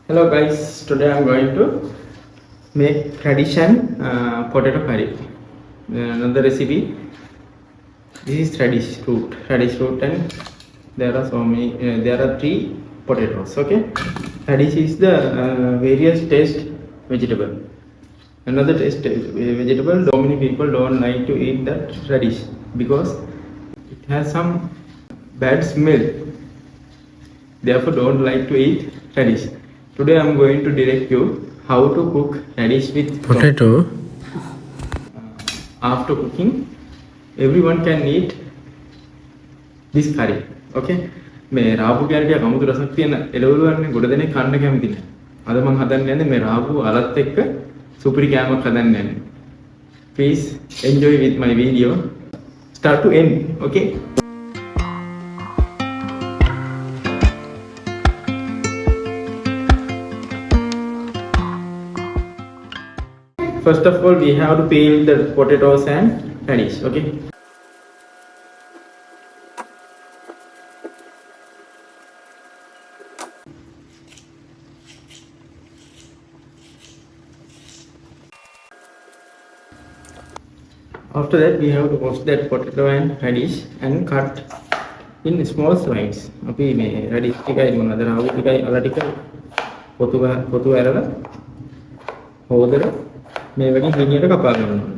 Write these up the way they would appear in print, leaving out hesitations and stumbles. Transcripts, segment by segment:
Hello guys, today I'm going to make tradition potato curry. Another recipe. This is radish root, and there are so many. There are three potatoes. Okay, radish is the various taste vegetable. Another taste vegetable. So many people don't like to eat that radish because it has some bad smell. Therefore, don't like to eat radish. Today, I'm going to direct you how to cook radish with potato. After cooking, everyone can eat this curry. Okay? මේ රාබු කැරටියක් අමුතු රසක් තියෙන එළවලු වන්නේ ගොඩ දෙනෙක් කන්න කැමති නැහැ. අද මම හදන්න යන්නේ මේ රාබු අලත් එක්ක සුපිරි කෑමක් හදන්න යන්නේ. Please enjoy with my video start to end. Okay? First of all, we have to peel the potatoes and radish. Okay. After that, we have to wash that potato and radish and cut in small slices. අපි මේ radish ටිකයි මොනවාද රාවු ටිකයි අල ටික පොතු ඇරලා හොදලා මේ වගේ හිණියට කපා ගන්නවා.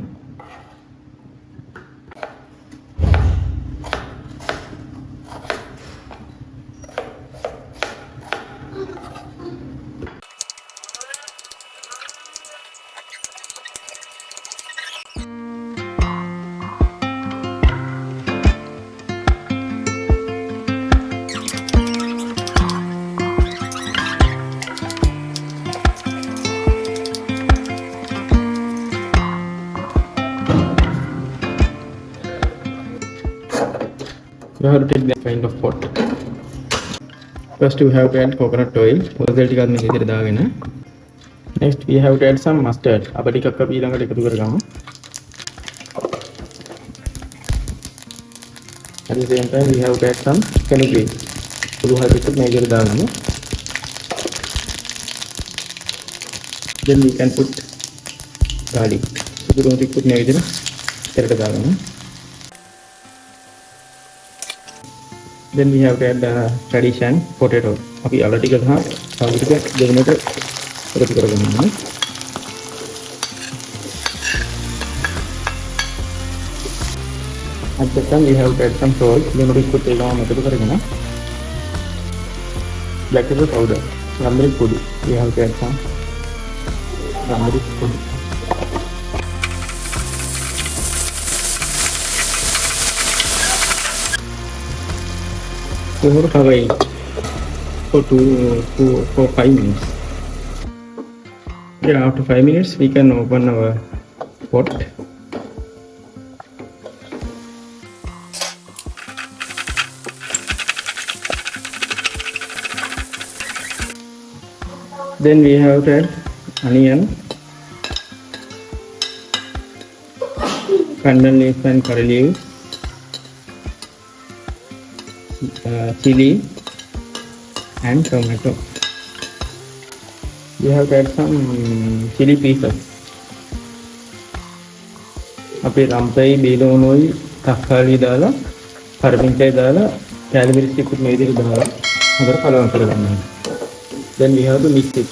You have to take that kind of pot. First we have to add coconut oil. ඔයල් ටිකක් මේ විදිහට දාගෙන. Next we have to add some mustard. අප ටිකක් අපි ඊළඟට එකතු කරගමු. At the same time we have to add some fenugreek. පොඩි හරියට මේ විදිහට දාගමු. Then we can put garlic. සුදු ටිකක් මේ විදිහට පෙරට දාගමු. Then we have to add radish and potato. අපි අල ටික සහ සාවු ටික දෙවෙනිට එකතු කරගන්නවා. At the time we have to add some salt. දෙවෙනිට ඉක්කොත් ඒකම එකතු කරගෙන black pepper powder. turmeric පොඩි. We have to add some turmeric පොඩි. We will cover it for 5 minutes. Then after 5 minutes, we can open our pot. Then we have to add onion, pandan leaf and curry leaf. Chili and tomato. We have to add some chili pieces. අපි රම්පයි බේලෝනෝයි තක්කාලි දාලා පරමින්චයි දාලා කැලමිරිස් ටිකත් මේ විදිහට දාලා හොඳට කලවම් කරගන්නවා. Then we have to mix it.